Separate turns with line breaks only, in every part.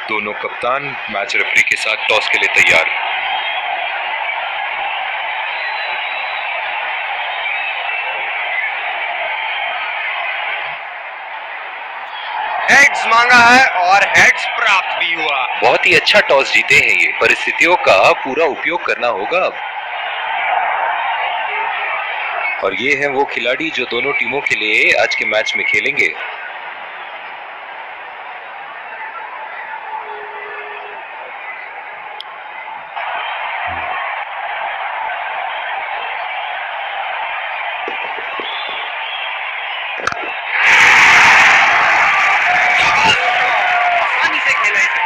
दोनों कप्तान match referee के साथ टॉस के लिए तैयार।
हेड्स मांगा है और हेड्स प्राप्त भी हुआ।
बहुत ही अच्छा टॉस जीते हैं ये। परिस्थितियों का पूरा उपयोग करना होगा अब। और ये हैं वो खिलाड़ी जो दोनों टीमों के लिए आज के मैच में खेलेंगे।
आसानी से खेला इसे।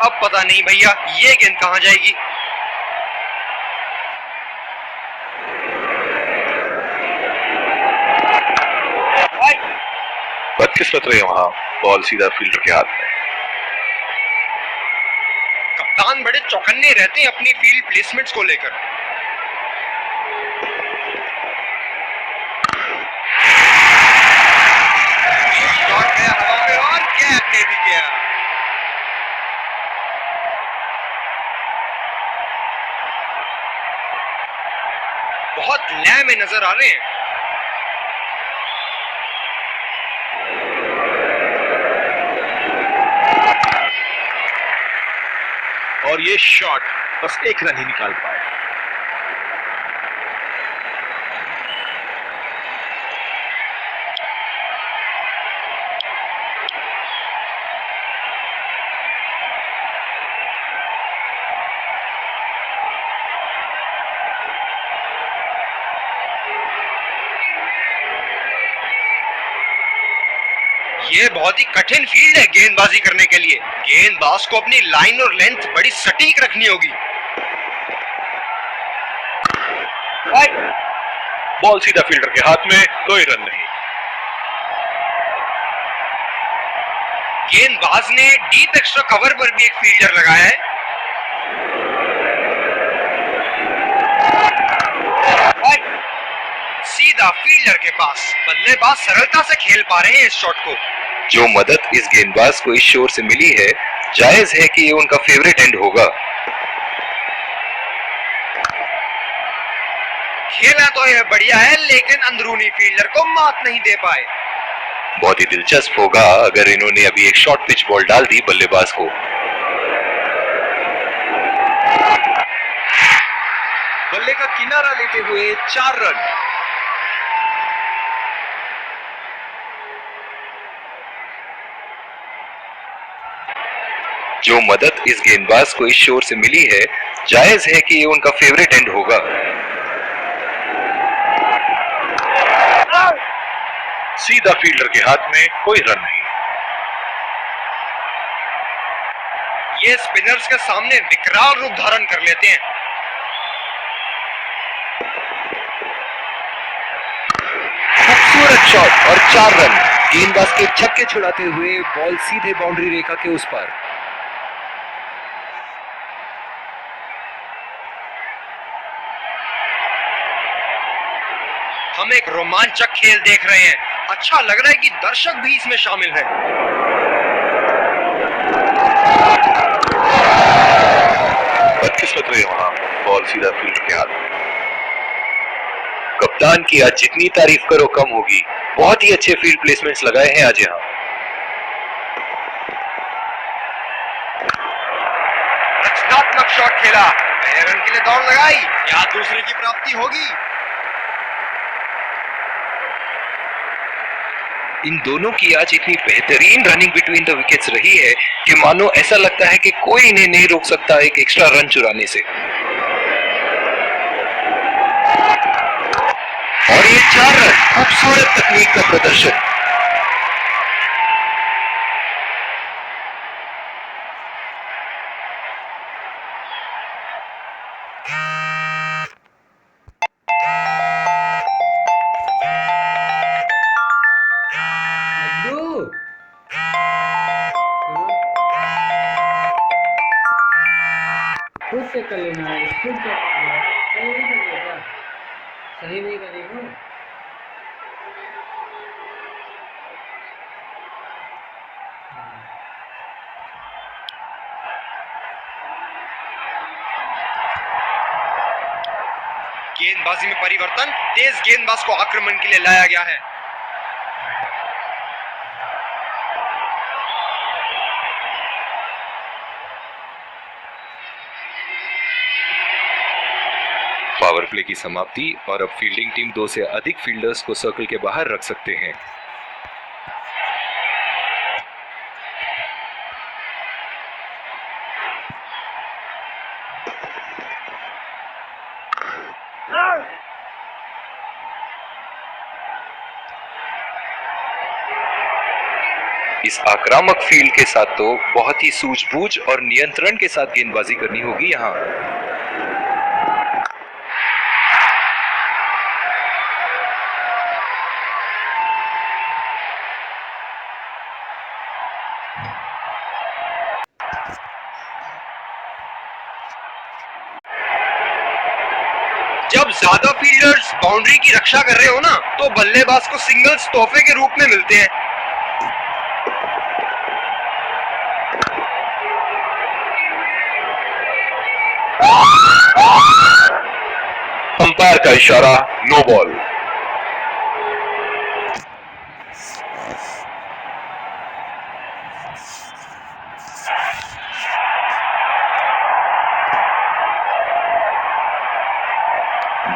अब पता नहीं भैया ये गेंद कहां जाएगी।
बदकिस्मत रहे वहां, बॉल सीधा फील्डर के हाथ में।
कप्तान बड़े चौकन्ने रहते हैं अपनी फील्ड प्लेसमेंट्स को लेकर। शॉट गया हवा में और कैच ले भी गया। बहुत लय में नजर आ रहे हैं।
और ये शॉट बस एक रन ही निकाल पाए।
ये बहुत ही कठिन फील्ड है गेंदबाजी करने के लिए। गेंदबाज को अपनी लाइन और लेंथ बड़ी सटीक रखनी होगी।
बॉल सीधा फील्डर के हाथ में, कोई रन नहीं।
गेंदबाज ने डीप एक्स्ट्रा कवर पर भी एक फील्डर लगाया है। सीधा फील्डर के पास। बल्लेबाज सरलता से खेल पा रहे हैं इस शॉट को।
जो मदद इस गेंदबाज को इस शोर से मिली है, जायज है कि ये उनका फेवरेट एंड होगा।
खेला तो यह बढ़िया है लेकिन अंदरूनी फील्डर को मात नहीं दे पाए।
बहुत ही दिलचस्प होगा अगर इन्होंने अभी एक शॉर्ट पिच बॉल डाल दी बल्लेबाज को।
बल्ले का किनारा लेते हुए 4 रन।
जो मदद इस गेंदबाज को इस शोर से मिली है, जायज है कि ये उनका फेवरेट एंड होगा। सीधा फील्डर के हाथ में, कोई रन नहीं।
ये स्पिनर्स के सामने विकराल रूप धारण कर लेते हैं।
खूबसूरत शॉट और 4 रन। गेंदबाज के छक्के छुड़ाते हुए बॉल सीधे बाउंड्री रेखा के उस पार।
हम एक रोमांचक खेल देख रहे हैं। अच्छा लग रहा है कि दर्शक भी इसमें शामिल है।
बदकिस्मत रहे वहां, बॉल सीधा फील्डर के हाथ में। कप्तान की आज जितनी तारीफ करो कम होगी। बहुत ही अच्छे फील्ड प्लेसमेंट्स लगाए हैं आज यहाँ।
रचनात्मक शॉट खेला, पहले रन के लिए दौड़ लगाई, क्या दूसरे की प्राप्ति होगी।
इन दोनों की आज इतनी बेहतरीन रनिंग बिटवीन द विकेट्स रही है कि मानो ऐसा लगता है कि कोई इन्हें नहीं रोक सकता एक एक्स्ट्रा रन चुराने से। और ये 4 रन, खूबसूरत तकनीक का प्रदर्शन।
खुद से कर लेना है, खुद से कर लेना है, सही नहीं कर लेगा।
गेंदबाजी में परिवर्तन, तेज गेंदबाज को आक्रमण के लिए लाया गया है।
पावर प्ले की समाप्ति और अब फील्डिंग टीम 2 से अधिक फील्डर्स को सर्कल के बाहर रख सकते हैं। इस आक्रामक फील्ड के साथ तो बहुत ही सूझबूझ और नियंत्रण के साथ गेंदबाजी करनी होगी यहां।
जब ज्यादा फील्डर्स बाउंड्री की रक्षा कर रहे हो ना, तो बल्लेबाज को सिंगल्स तोहफे के रूप में मिलते हैं।
अंपायर का इशारा, नो बॉल।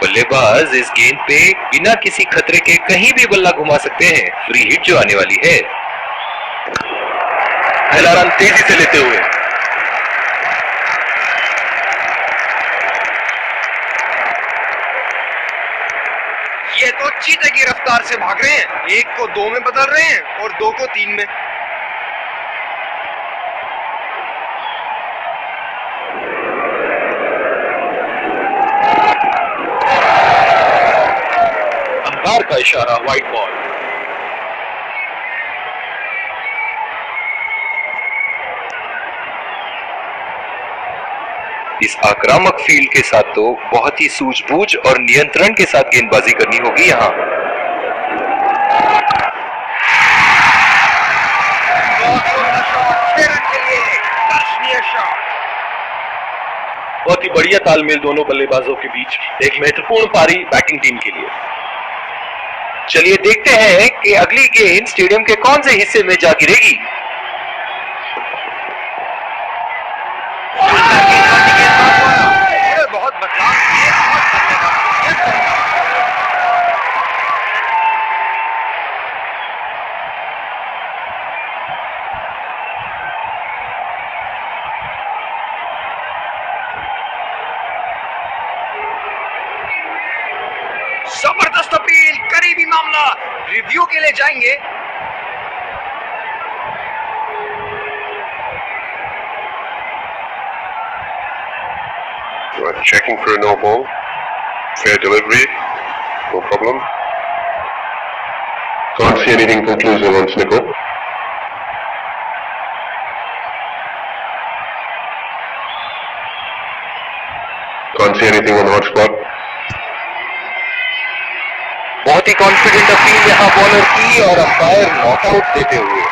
बल्लेबाज इस गेंद पे बिना किसी खतरे के कहीं भी बल्ला घुमा सकते हैं। फ्री हिट जो आने वाली है। पहला रन तेजी से लेते हुए
ये तो चीते की रफ्तार से भाग रहे हैं। 1 को 2 में बदल रहे हैं और 2 को 3 में।
अंपायर का इशारा, वाइड बॉल। इस आक्रामक फील्ड के साथ तो बहुत ही सूझबूझ और नियंत्रण के साथ गेंदबाजी करनी होगी यहां। बहुत ही बढ़िया तालमेल दोनों बल्लेबाजों के बीच, एक महत्वपूर्ण पारी बैटिंग टीम के लिए। चलिए देखते हैं कि अगली गेंद स्टेडियम के कौन से हिस्से में जा गिरेगी।
बहुत बदलाव किए, जबरदस्त अपील, करीबी मामला, रिव्यू के लिए जाएंगे।
Checking for a no ball. Fair delivery. No problem. Can't see anything conclusive on Snickle. Can't see anything on hotspot.
बहुत ही कॉन्फिडेंट अपील यहां बॉलर की और अंपायर नॉकआउट देते हुए।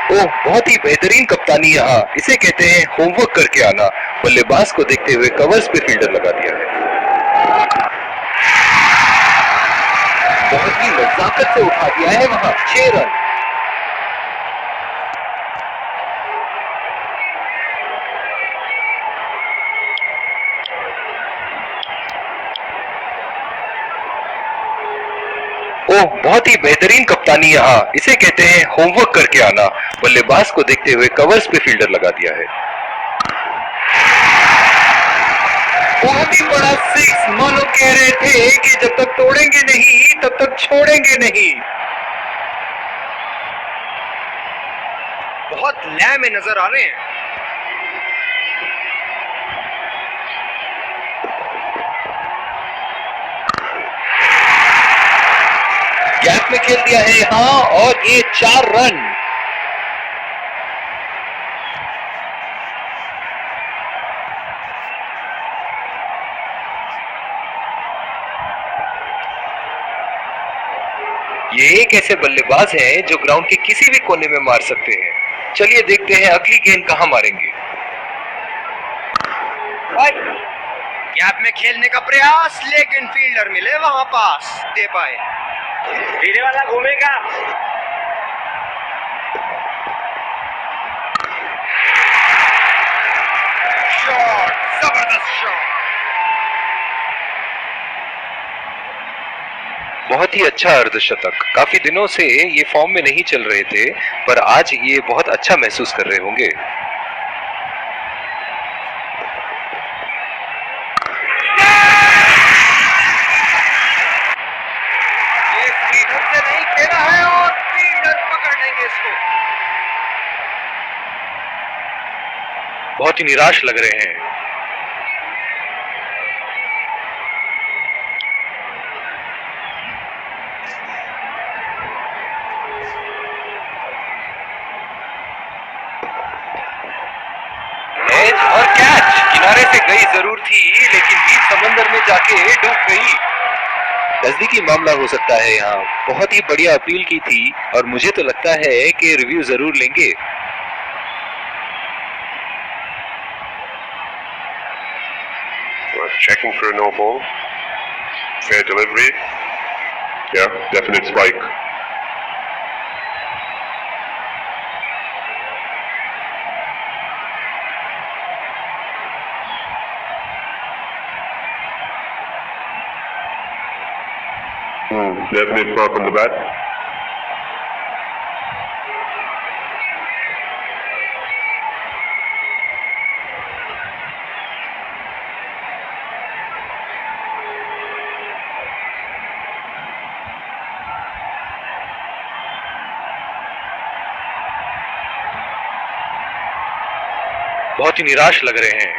ओह, बहुत ही बेहतरीन कप्तानी यहां, इसे कहते हैं होमवर्क करके आना। बल्लेबाज को देखते हुए कवर्स पे फील्डर लगा दिया है। बहुत ही नजाकत से उठा दिया है वहां। 6 रन। ओह, बहुत ही बेहतरीन कप्तानी यहां, इसे कहते हैं होमवर्क करके आना। बल्लेबाज को देखते हुए कवर्स पे फील्डर लगा दिया है। बहुत ही बड़ा 6, मानो कह रहे थे कि जब तक तोड़ेंगे नहीं तब तक छोड़ेंगे नहीं।
बहुत लय में नजर आ रहे हैं।
गैप में खेल दिया है यहां और ये 4 रन। ये एक ऐसे बल्लेबाज हैं जो ग्राउंड के किसी भी कोने में मार सकते हैं। चलिए देखते हैं अगली गेंद कहां मारेंगे।
गैप में खेलने का प्रयास, लेकिन फील्डर मिले वहां पास दे पाए। धीरे वाला घूमेगा। शॉट, जबरदस्त शॉट।
बहुत ही अच्छा अर्धशतक। काफी दिनों से ये फॉर्म में नहीं चल रहे थे, पर आज ये बहुत अच्छा महसूस कर रहे होंगे।
ये फ्रीडम से नहीं खेला है और फील्डर पकड़ लेंगे इसको।
बहुत ही निराश लग रहे हैं। कैच और कैच किनारे से गई जरूर थी, लेकिन बीच समंदर में जाके डूब गई। नजदीकी मामला हो सकता है यहाँ। बहुत ही बढ़िया अपील की थी और मुझे तो लगता है कि रिव्यू जरूर लेंगे।
Checking for a no ball. Fair delivery. Yeah, definite spike. Definite foul from the bat.
बहुत ही निराश लग रहे हैं।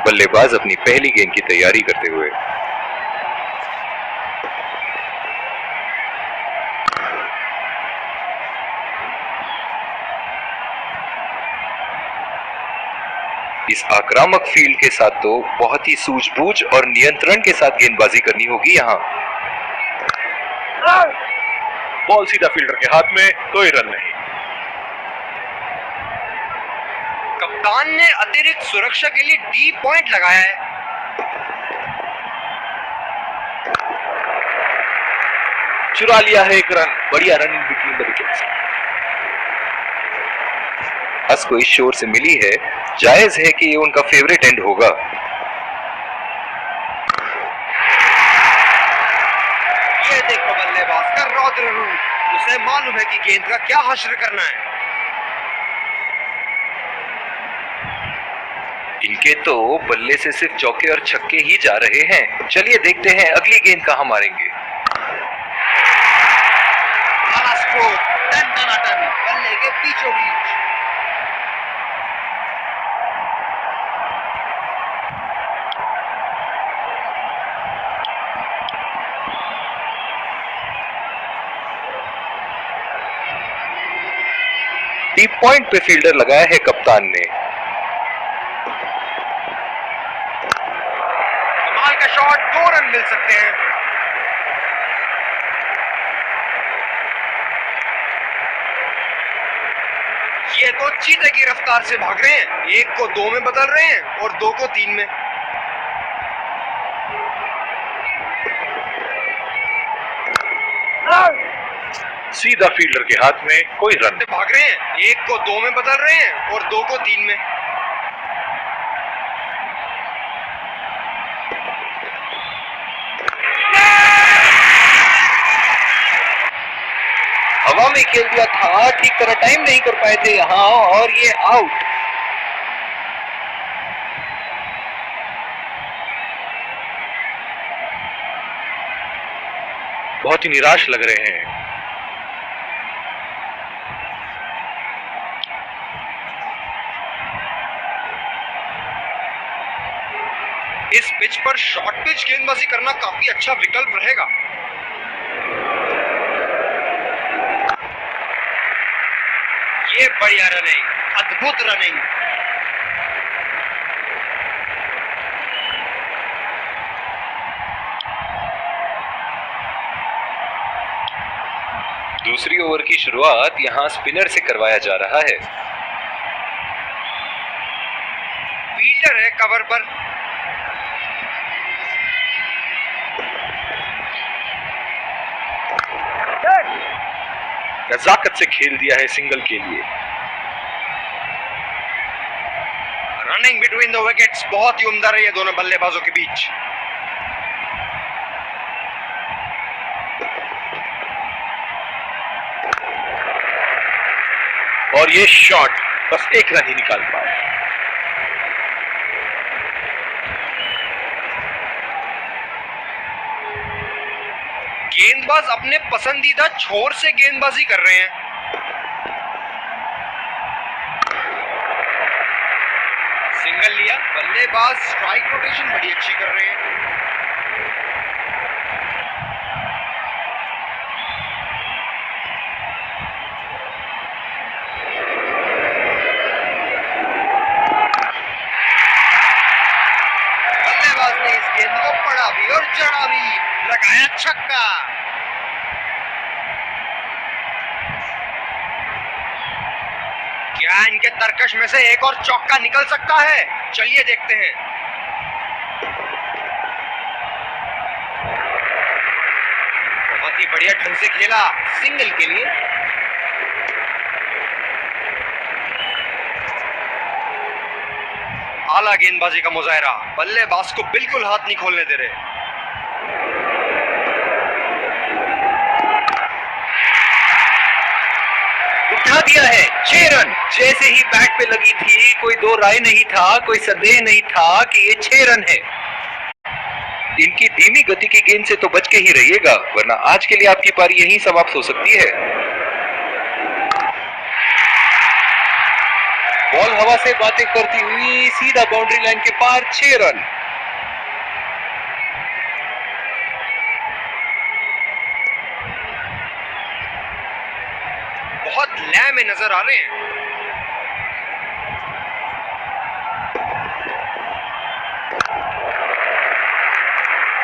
बल्लेबाज अपनी पहली गेंद की तैयारी करते हुए। इस आक्रामक फील्ड के साथ तो बहुत ही सूझबूझ और नियंत्रण के साथ गेंदबाजी करनी होगी यहाँ।
बॉल सीधा फील्डर के हाथ में, कोई रन नहीं।
कप्तान ने अतिरिक्त सुरक्षा के लिए डी पॉइंट लगाया है।
चुरा लिया है एक रन। बढ़िया run in between the wickets. बस को इस शोर से मिली है, जायज है कि ये उनका फेवरेट एंड होगा।
ये देखो बल्लेबाज का रौद्र रूप। उसे मालूम है कि गेंद का क्या हश्र करना है।
इनके तो बल्ले से सिर्फ चौके और छक्के ही जा रहे हैं। चलिए देखते हैं अगली गेंद कहां मारेंगे।
बल्ले के बीचों बीच।
डीप पॉइंट पे फील्डर लगाया है कप्तान ने।
कमाल का शॉट, 2 रन मिल सकते हैं। ये तो चीते की रफ्तार से भाग रहे हैं। 1 को 2 में बदल रहे हैं और 2 को 3 में।
सीधा फील्डर के हाथ में, कोई रन नहीं।
भाग रहे हैं। 1 को 2 में बदल रहे हैं और 2 को 3 में।
हवा में खेल दिया था, ठीक तरह टाइम नहीं कर पाए थे यहाँ और ये आउट। बहुत ही निराश लग रहे हैं।
इस पिच पर शॉर्ट पिच गेंदबाजी करना काफी अच्छा विकल्प रहेगा। ये बढ़िया रनिंग, अद्भुत रनिंग।
दूसरी ओवर की शुरुआत यहां स्पिनर से करवाया जा रहा है।
फील्डर है कवर पर।
नजाकत से खेल दिया है सिंगल के लिए।
रनिंग बिटवीन द विकेट्स बहुत ही उम्दा रही है दोनों बल्लेबाजों के बीच।
और ये शॉट बस एक रन ही निकाल पाए।
गेंदबाज अपने पसंदीदा छोर से गेंदबाजी कर रहे हैं। सिंगल लिया, बल्लेबाज स्ट्राइक रोटेशन बड़ी अच्छी कर रहे हैं। बल्लेबाज ने इस गेंद को पड़ा भी और जड़ा भी, लगाया छक्का। क्या इनके तरकश में से एक और चौका निकल सकता है? चलिए देखते हैं। बहुत ही बढ़िया ढंग से खेला सिंगल के लिए। आला गेंदबाजी का मुजाहरा, बल्लेबाज को बिल्कुल हाथ नहीं खोलने दे रहे।
उठा दिया है 6 रन। जैसे ही बैट पे लगी थी कोई दो राय नहीं था, कोई संदेह नहीं था कि ये 6 रन है। इनकी धीमी गति की गेंद से तो बच के ही रहिएगा, वरना आज के लिए आपकी पारी यहीं समाप्त हो सकती है। बॉल हवा से बातें करती हुई सीधा बाउंड्री लाइन के पार 6 रन।
बहुत लय में नजर आ रहे हैं।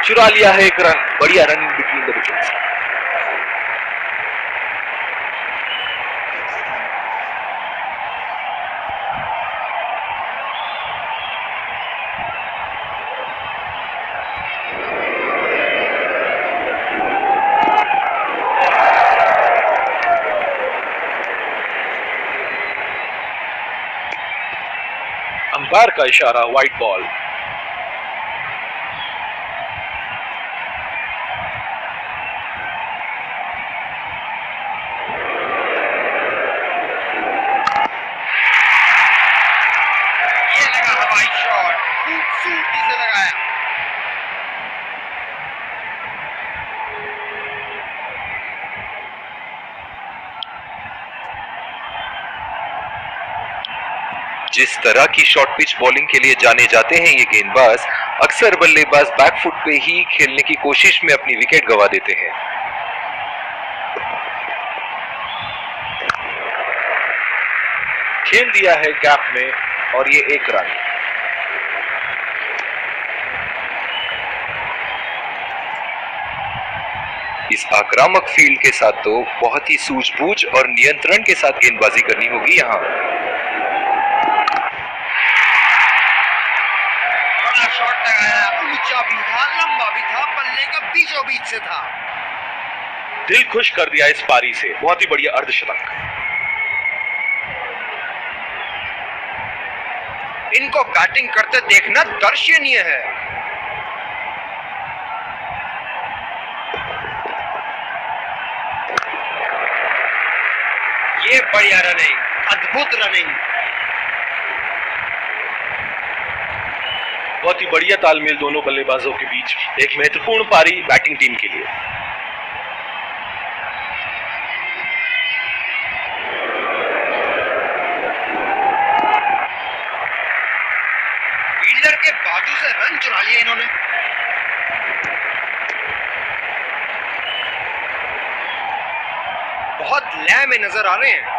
चुरा लिया है 1 रन। बढ़िया run in between the wickets. Umpire का इशारा, व्हाइट बॉल।
ये लगा हवाई शॉट, खूबसूरती से लगाया।
जिस तरह की शॉर्ट पिच बॉलिंग के लिए जाने जाते हैं ये गेंदबाज, अक्सर बल्लेबाज बैकफुट पे ही खेलने की कोशिश में अपनी विकेट गंवा देते हैं। खेल दिया है गैप में और ये 1 रन। इस आक्रामक फील्ड के साथ तो बहुत ही सूझबूझ और नियंत्रण के साथ गेंदबाजी करनी होगी यहां।
बड़ा शॉट लगाया, ऊंचा भी था, लंबा भी था, बल्ले का बीचों बीच से था।
दिल खुश कर दिया इस पारी से। बहुत ही बढ़िया अर्धशतक।
इनको बैटिंग करते देखना दर्शनीय है। ये बढ़िया रनिंग, अद्भुत रनिंग।
बहुत ही बढ़िया तालमेल दोनों बल्लेबाजों के बीच। एक महत्वपूर्ण पारी बैटिंग टीम के लिए।
फील्डर के बाजू से रन चुरा लिए इन्होंने। बहुत लय में नजर आ रहे हैं।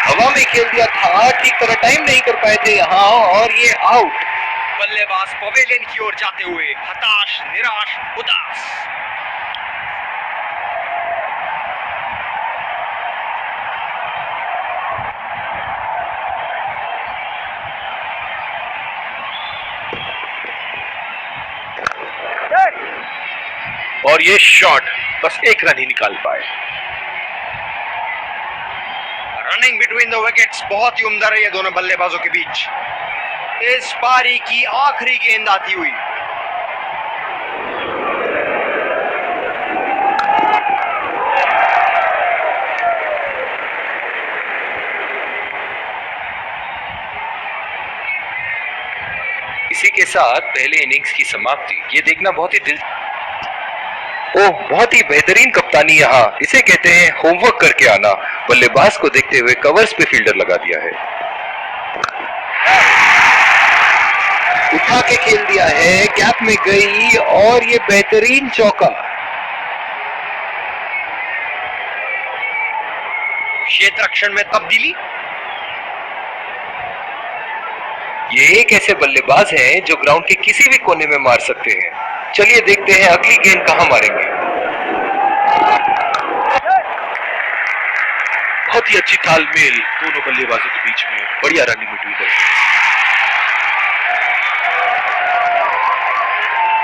हवा में खेल दिया था, ठीक तरह टाइम नहीं कर पाए थे यहाँ और ये आउट।
बल्लेबाज पवेलियन की ओर जाते हुए हताश, निराश, उदास।
और ये शॉट बस एक रन ही निकाल पाए।
रनिंग बिटवीन द विकेट्स बहुत ही उम्दा रही है दोनों बल्लेबाजों के बीच। इस पारी की आखिरी गेंद आती हुई।
इसी के साथ पहले इनिंग्स की समाप्ति। ये देखना बहुत ही ओह, बहुत ही बेहतरीन कप्तानी यहाँ, इसे कहते हैं होमवर्क करके आना। बल्लेबाज को देखते हुए कवर्स पे फील्डर लगा दिया है, उठा के खेल दिया है, गैप में गई और ये बेहतरीन चौका।
क्षेत्र रक्षण में तब्दीली।
ये एक ऐसे बल्लेबाज हैं जो ग्राउंड के किसी भी कोने में मार सकते हैं। चलिए देखते हैं अगली गेंद कहां मारेंगे।
बहुत ही अच्छी तालमेल दोनों बल्लेबाजों के बीच में, बढ़िया रनिंग बिटवीन द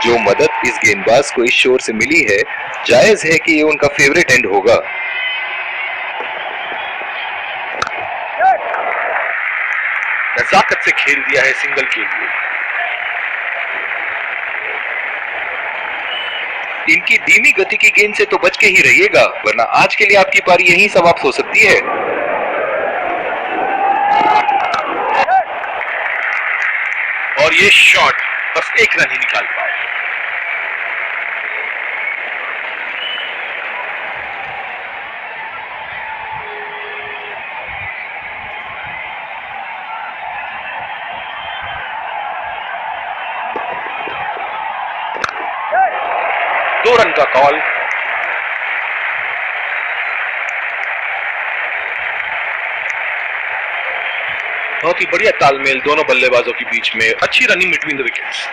जो मदद इस गेंदबाज को इस शोर से मिली है, जायज है कि ये उनका फेवरेट एंड होगा।
नजाकत से खेल दिया है सिंगल के लिए।
इनकी धीमी गति की गेंद से तो बच के ही रहिएगा, वरना आज के लिए आपकी पारी यहीं समाप्त हो सकती है।
और ये शॉट बस एक रन ही निकाल पाए। दो रन का कॉल। बहुत ही बढ़िया तालमेल दोनों बल्लेबाजों के बीच में, अच्छी रनिंग बिटवीन द विकेट्स।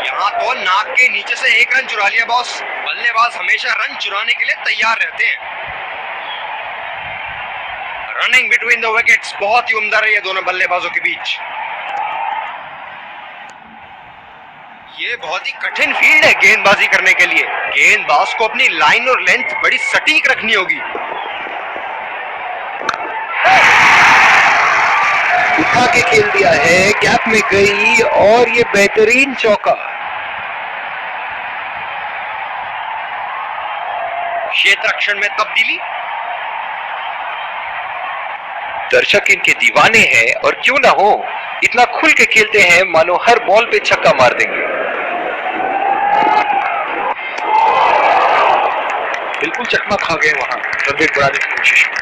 यहाँ तो नाक के नीचे से एक रन चुरा लिया बॉस। बल्लेबाज हमेशा रन चुराने के लिए तैयार रहते हैं। रनिंग बिटवीन द विकेट्स बहुत ही उम्दा रही है दोनों बल्लेबाजों के बीच। ये बहुत ही कठिन फील्ड है गेंदबाजी करने के लिए। गेंदबाज को अपनी लाइन और लेंथ बड़ी सटीक रखनी होगी।
उठा के खेल दिया है, गैप में गई और ये बेहतरीन चौका।
क्षेत्र रक्षण में तब्दीली।
दर्शक इनके दीवाने हैं और क्यों ना हो, इतना खुल के खेलते हैं मानो हर बॉल पे छक्का मार देंगे।
बिल्कुल चकमा खा गए वहां रन रेट बढ़ाने की कोशिश में।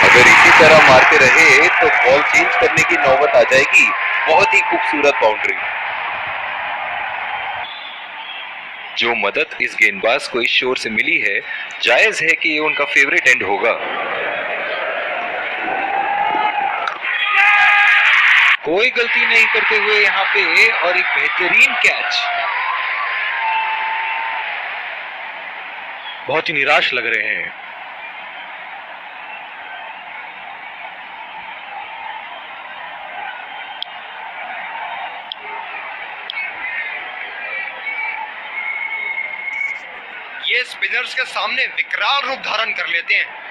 अगर इसी तरह मारते रहे तो बॉल चेंज करने की नौबत आ जाएगी। बहुत ही खूबसूरत बाउंड्री। जो मदद इस गेंदबाज को इस शोर से मिली है, जायज है कि ये उनका फेवरेट एंड होगा। कोई गलती नहीं करते हुए यहाँ पे और एक बेहतरीन कैच।
बहुत ही निराश लग रहे हैं।
ये स्पिनर्स के सामने विकराल रूप धारण कर लेते हैं।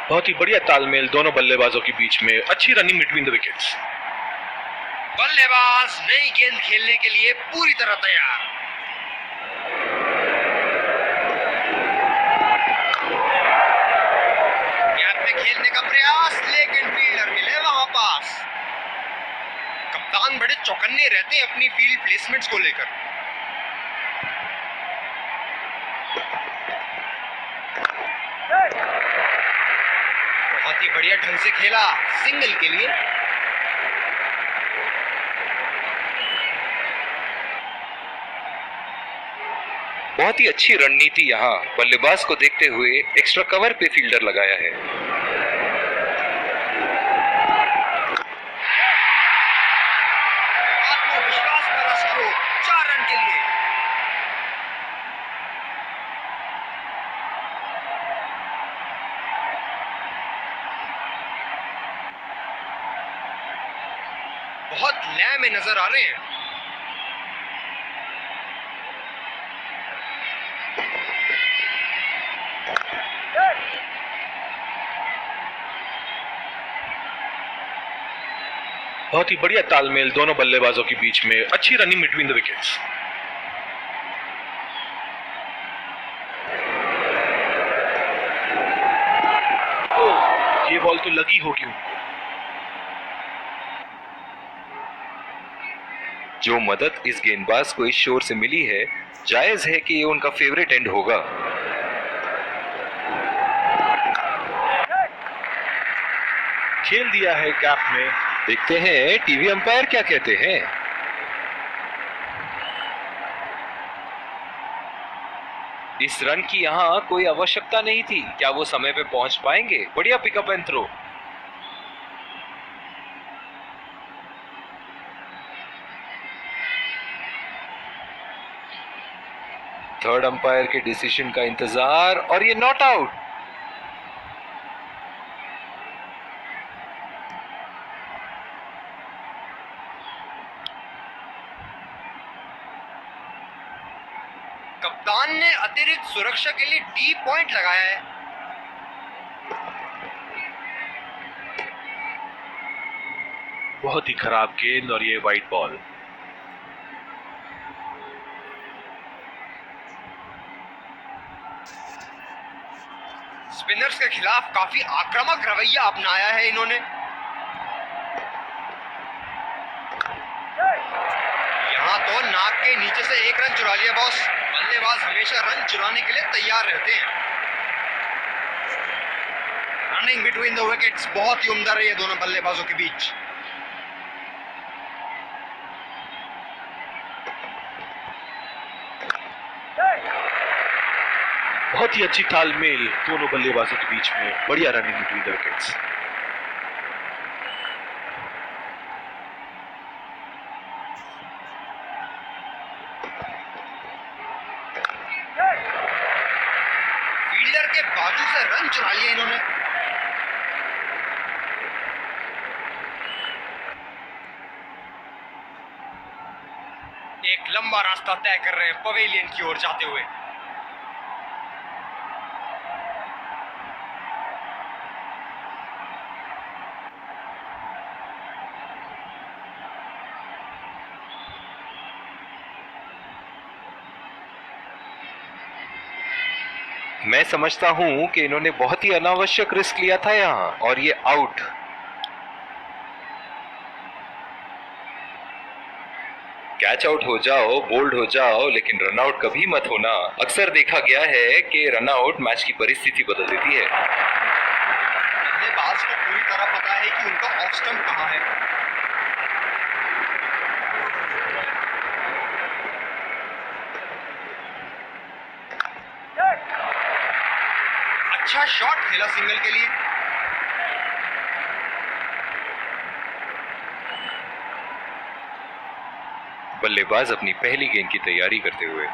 बहुत ही बढ़िया तालमेल दोनों बल्लेबाजों के बीच में, अच्छी रनिंग बिटवीन द विकेट्स।
बल्लेबाज नई गेंद खेलने के लिए पूरी तरह तैयार। गैप में खेलने का प्रयास, लेकिन फील्डर मिले वहां पास। कप्तान बड़े चौकन्ने रहते हैं अपनी फील्ड प्लेसमेंट्स को लेकर। बहुत ही बढ़िया ढंग से खेला सिंगल के लिए।
बहुत ही अच्छी रणनीति यहाँ बल्लेबाज को देखते हुए एक्स्ट्रा कवर पे फील्डर लगाया है।
आत्मविश्वास भरा स्ट्रोक 4 रन के लिए। बहुत लय में नजर आ रहे हैं।
बहुत ही बढ़िया तालमेल दोनों बल्लेबाजों के बीच में, अच्छी रनिंग बिटवीन द विकेट्स। ये बॉल तो लगी होगी उनको।
जो मदद इस गेंदबाज को इस शोर से मिली है, जायज है कि ये उनका फेवरेट एंड होगा।
खेल दिया है गैप में।
देखते हैं टीवी अंपायर क्या कहते हैं। इस रन की यहाँ कोई आवश्यकता नहीं थी। क्या वो समय पे पहुंच पाएंगे? बढ़िया pickup and throw. Third umpire के डिसीजन का इंतजार और ये नॉट आउट।
कप्तान ने अतिरिक्त सुरक्षा के लिए डी पॉइंट लगाया है।
बहुत ही खराब गेंद और ये वाइड बॉल।
स्पिनर्स के खिलाफ काफी आक्रामक रवैया अपनाया है इन्होंने। यहाँ तो नाक के नीचे से 1 रन चुरा लिया बॉस। बल्लेबाज हमेशा रन चुराने के लिए तैयार रहते हैं। रनिंग बिटवीन द विकेट्स बहुत ही उम्दा रही है दोनों बल्लेबाजों के बीच।
बहुत ही अच्छी तालमेल दोनों बल्लेबाजों के बीच में, बढ़िया running between the wickets.
Fielder के बाजू से रन चुरा लिए इन्होंने। एक लंबा रास्ता तय कर रहे हैं पवेलियन की ओर जाते हुए।
मैं समझता हूं कि इन्होंने बहुत ही अनावश्यक रिस्क लिया था यहाँ और ये आउट। कैच आउट हो जाओ, बोल्ड हो जाओ, लेकिन रन आउट कभी मत होना। अक्सर देखा गया है कि रन आउट मैच की परिस्थिति बदल देती है।
बल्लेबाज को पूरी तरह पता है कि उनका ऑफ स्टंप कहां है। अच्छा शॉट खेला सिंगल के लिए।
बल्लेबाज अपनी पहली गेंद की तैयारी करते हुए।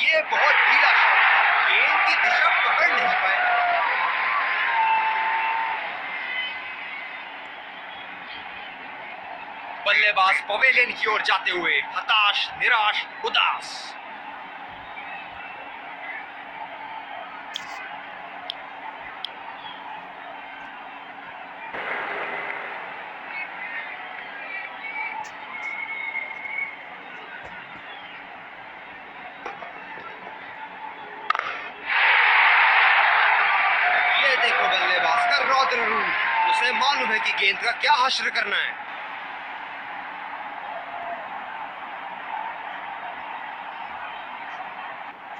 ये बहुत ढीला शॉट था, गेंद की दिशा पकड़ नहीं पाए। बल्लेबाज पवेलियन की ओर जाते हुए हताश, निराश, उदास। ये देखो बल्लेबाज उन्हें मालूम है कि गेंद का क्या हश्र करना है।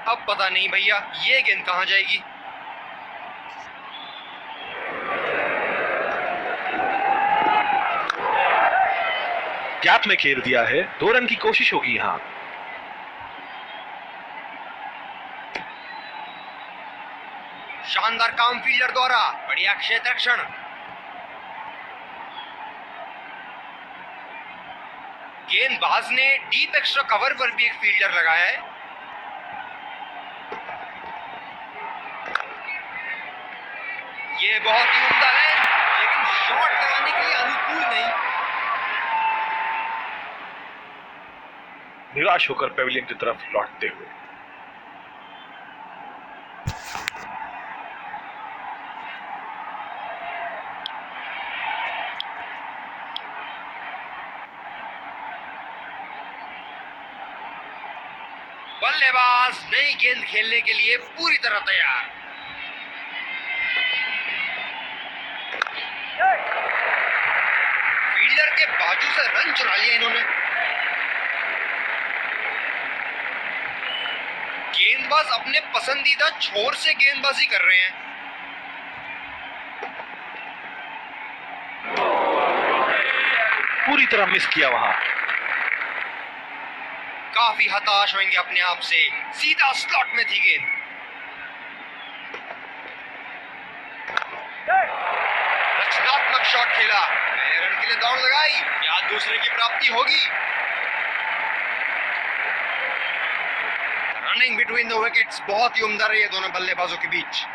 अब पता नहीं भैया ये गेंद कहां जाएगी।
गैप में खेल दिया है, 2 रन की कोशिश होगी यहां।
शानदार काम फील्डर द्वारा, बढ़िया क्षेत्र रक्षण। गेंदबाज ने डीप एक्स्ट्रा कवर पर भी एक फील्डर लगाया है। ये बहुत ही उम्दा है, लेकिन शॉट लगाने के लिए अनुकूल नहीं।
निराश होकर पेविलियन की तरफ लौटते हुए।
बल्लेबाज नई गेंद खेलने के लिए पूरी तरह तैयार। फील्डर के बाजू से रन चुरा लिया इन्होंने। गेंदबाज अपने पसंदीदा छोर से गेंदबाजी कर रहे हैं।
पूरी तरह मिस किया वहां।
काफी हताश होंगे अपने आप से, सीधा स्लॉट में थी गेंद। रचनात्मक शॉट खेला, पहले रन के लिए दौड़ लगाई, या दूसरे की प्राप्ति होगी। रनिंग बिटवीन द विकेट्स बहुत ही उम्दा रही है दोनों बल्लेबाजों के बीच।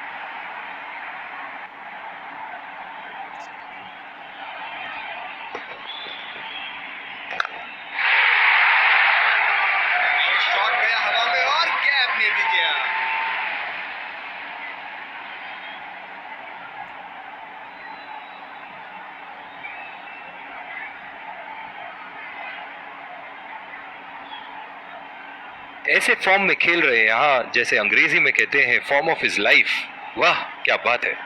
ये शॉट गया हवा में और गैप में भी गया।
ऐसे फॉर्म में खेल रहे हैं यहाँ, जैसे अंग्रेजी में कहते हैं फॉर्म ऑफ हिज लाइफ। वाह क्या बात है।
ये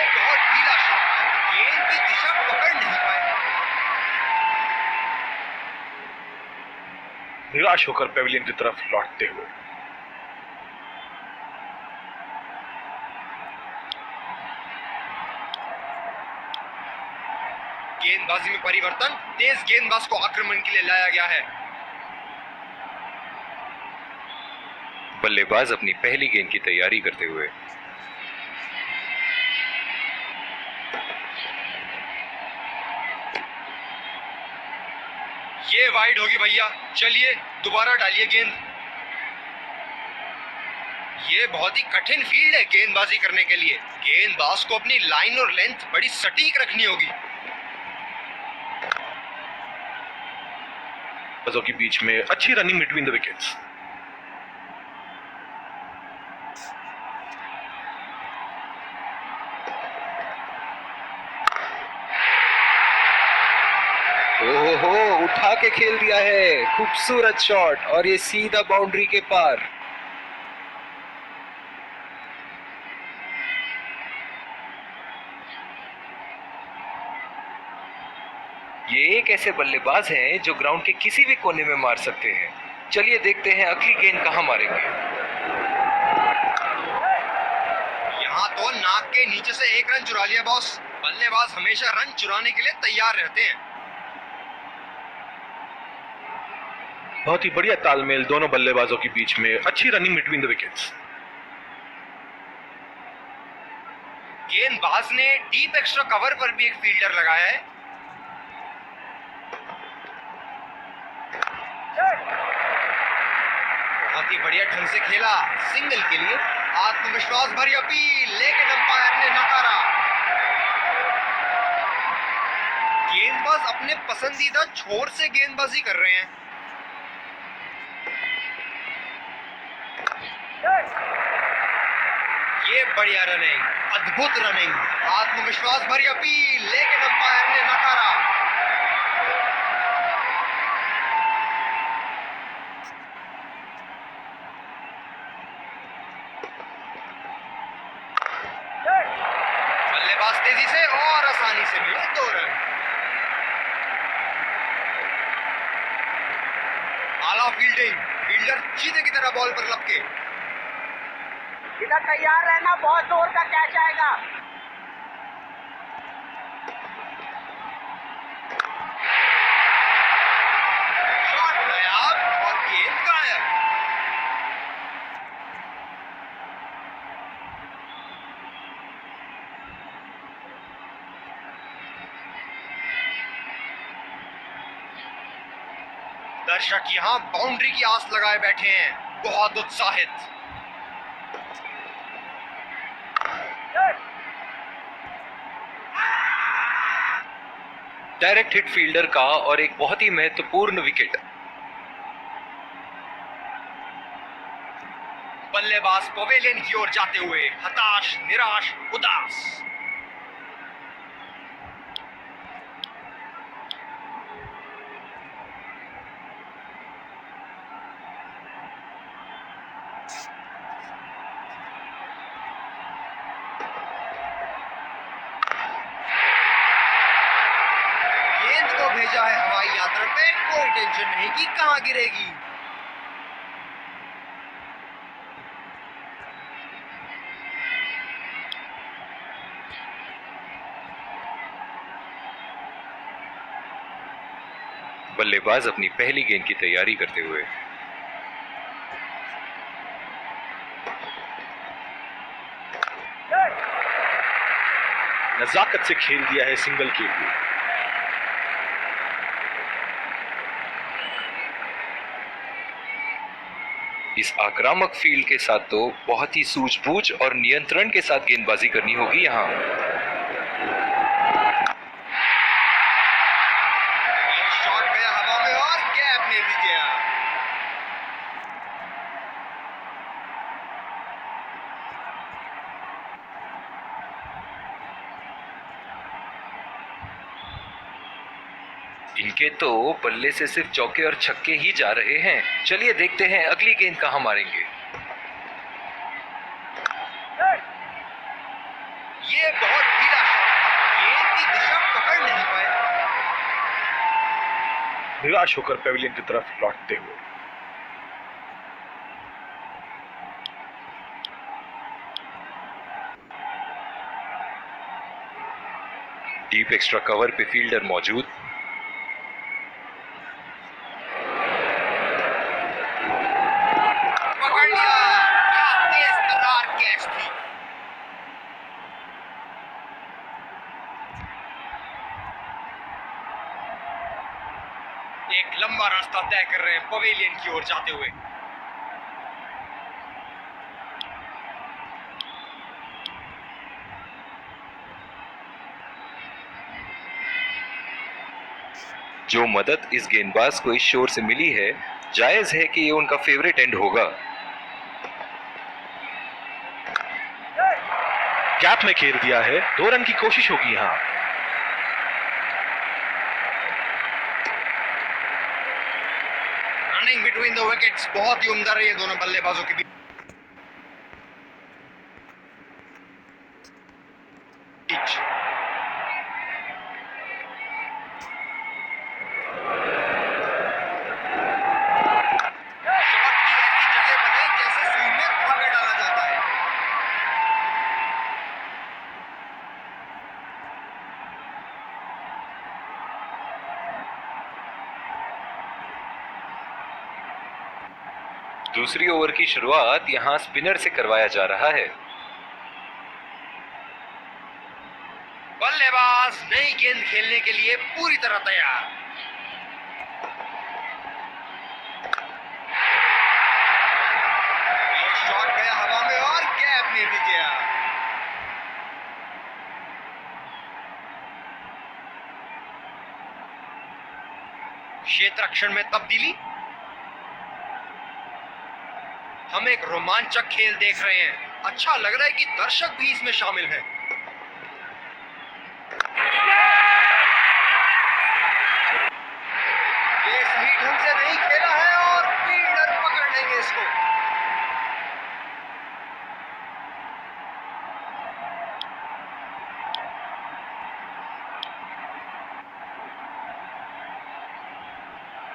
बहुत ढीला शॉट था, गेंद की दिशा पकड़ नहीं पाए।
निराश होकर पेविलियन की तरफ लौटते हुए।
गेंदबाजी में परिवर्तन, तेज गेंदबाज को आक्रमण के लिए लाया गया है।
बल्लेबाज अपनी पहली गेंद की तैयारी करते हुए।
ये वाइड होगी भैया, चलिए दोबारा डालिए गेंद। ये बहुत ही कठिन फील्ड है गेंदबाजी करने के लिए। गेंदबाज को अपनी लाइन और लेंथ बड़ी सटीक रखनी होगी।
के बीच में अच्छी रनिंग बिटवीन द विकेट्स।
ओहो, उठा के खेल दिया है, खूबसूरत शॉट, और ये सीधा बाउंड्री के पार। ये एक ऐसे बल्लेबाज हैं जो ग्राउंड के किसी भी कोने में मार सकते हैं। चलिए देखते हैं अगली गेंद कहां मारेंगे।
यहाँ तो नाक के नीचे से एक रन चुरा लिया बॉस। बल्लेबाज हमेशा रन चुराने के लिए तैयार रहते हैं।
बहुत ही बढ़िया तालमेल दोनों बल्लेबाजों के बीच में, अच्छी रनिंग बिटवीन द विकेट्स।
गेंदबाज ने डीप एक्स्ट्रा कवर पर भी एक फील्डर लगाया है। बहुत ही बढ़िया ढंग से खेला, सिंगल के लिए आत्मविश्वास भरी अपील, लेकिन अंपायर ने नकारा। गेंदबाज अपने पसंदीदा छोर से गेंदबाजी कर रहे हैं। ये बढ़िया रनिंग, अद्भुत रनिंग, आत्मविश्वास भरी अपील, लेकिन अंपायर ने नकारा। तेजी से और आसानी से मिले 2 रन। आला फील्डिंग, फील्डर चीते की तरह बॉल पर लपके।
इधर तैयार रहना, बहुत जोर का कैच आएगा।
शॉट नायाब और गेंद गायब। दर्शक यहां बाउंड्री की आस लगाए बैठे हैं, बहुत उत्साहित।
डायरेक्ट हिट फील्डर का और एक बहुत ही महत्वपूर्ण विकेट।
बल्लेबाज पवेलियन की ओर जाते हुए हताश, निराश, उदास। गेंद को भेजा है हवाई यात्रा पे, कोई टेंशन नहीं कि कहां गिरेगी।
बल्लेबाज अपनी पहली गेंद की तैयारी करते हुए।
नजाकत से खेल दिया है सिंगल के लिए।
इस आक्रामक फील्ड के साथ तो बहुत ही सूझबूझ और नियंत्रण के साथ गेंदबाजी करनी होगी यहां।
ये शॉट गया हवा में और गैप में भी गया।
इनके तो बल्ले से सिर्फ चौके और छक्के ही जा रहे हैं। चलिए देखते हैं अगली गेंद कहां मारेंगे।
ये बहुत ढीला शॉट था, गेंद की दिशा पकड़ नहीं पाए।
निराश होकर पेविलियन की तरफ लौटते हुए।
डीप एक्स्ट्रा कवर पे फील्डर मौजूद।
पकड़ लिया, क्या तेज तर्रार कैच थी। एक लंबा रास्ता तय कर रहे हैं पवेलियन की ओर जाते हुए।
जो मदद इस गेंदबाज को इस शोर से मिली है, जायज है कि ये उनका फेवरेट एंड होगा।
गैप में खेल दिया है, 2 रन की कोशिश होगी यहां।
रनिंग बिटवीन द विकेट्स बहुत ही उम्दा रही है दोनों बल्लेबाजों के बीच। शॉट की ऐसी जगह बने जैसे सुई में धागा डाला जाता है।
दूसरी ओवर की शुरुआत यहां स्पिनर से करवाया जा रहा है।
बल्लेबाज नई गेंद खेलने के लिए पूरी तरह तैयार। ये शॉट गया हवा में और गैप में भी गया। क्षेत्र रक्षण में तब्दीली। हम एक रोमांचक खेल देख रहे हैं। अच्छा लग रहा है कि दर्शक भी इसमें शामिल हैं। ये सही ढंग से नहीं खेला है और फील्डर पकड़ लेंगे इसको।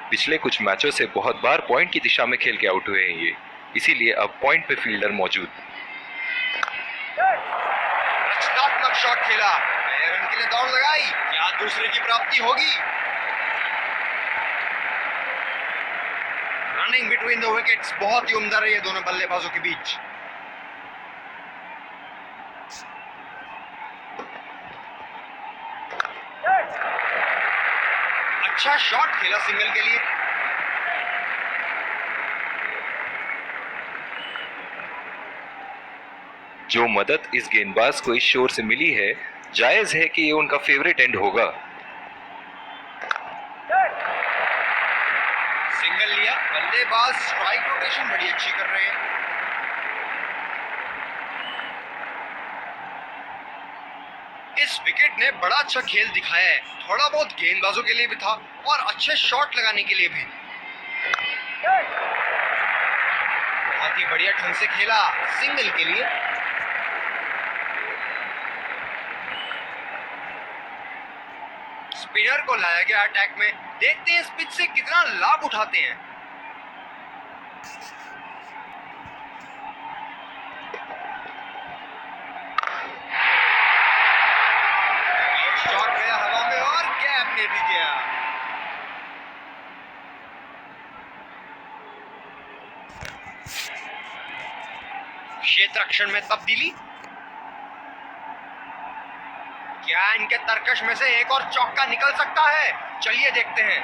पिछले कुछ मैचों से बहुत बार पॉइंट की दिशा में खेल के आउट हुए हैं ये, इसीलिए अब पॉइंट पे फील्डर मौजूद।
रचनात्मक शॉट खेला, नए रन के लिए दौड़ लगाई, क्या दूसरे की प्राप्ति होगी? रनिंग बिटवीन द विकेट्स बहुत ही उम्दा रही है दोनों बल्लेबाजों के बीच। अच्छा शॉट खेला सिंगल के लिए।
जो मदद इस गेंदबाज को इस शोर से मिली है, जायज है कि ये उनका फेवरेट एंड होगा।
सिंगल लिया, बल्लेबाज स्ट्राइक रोटेशन बड़ी अच्छी कर रहे हैं। इस विकेट ने बड़ा अच्छा खेल दिखाया है, थोड़ा बहुत गेंदबाजों के लिए भी था और अच्छे शॉट लगाने के लिए भी। बहुत ही बढ़िया ढंग से खेला सिंगल के लिए। स्पिनर को लाया गया अटैक में, देखते हैं इस पिच से कितना लाभ उठाते हैं। शॉट गया हवा में और गैप में भी गया। क्षेत्र रक्षण में तब्दीली, क्या इनके तरकश में से एक और चौका निकल सकता है? चलिए देखते हैं।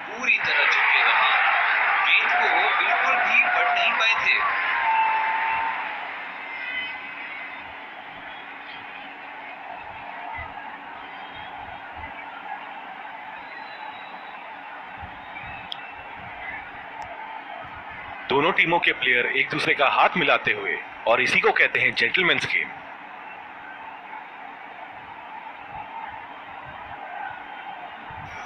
पूरी तरह झुके रहे, गेंद को वो बिल्कुल भी बढ़ नहीं पाए थे।
दोनों टीमों के प्लेयर एक दूसरे का हाथ मिलाते हुए, और इसी को कहते हैं gentleman's game.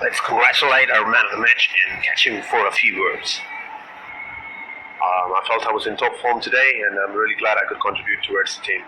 Let's congratulate our man of the match and catch him for a few words.
I felt I was in top form today, and I'm really glad I could contribute towards the team.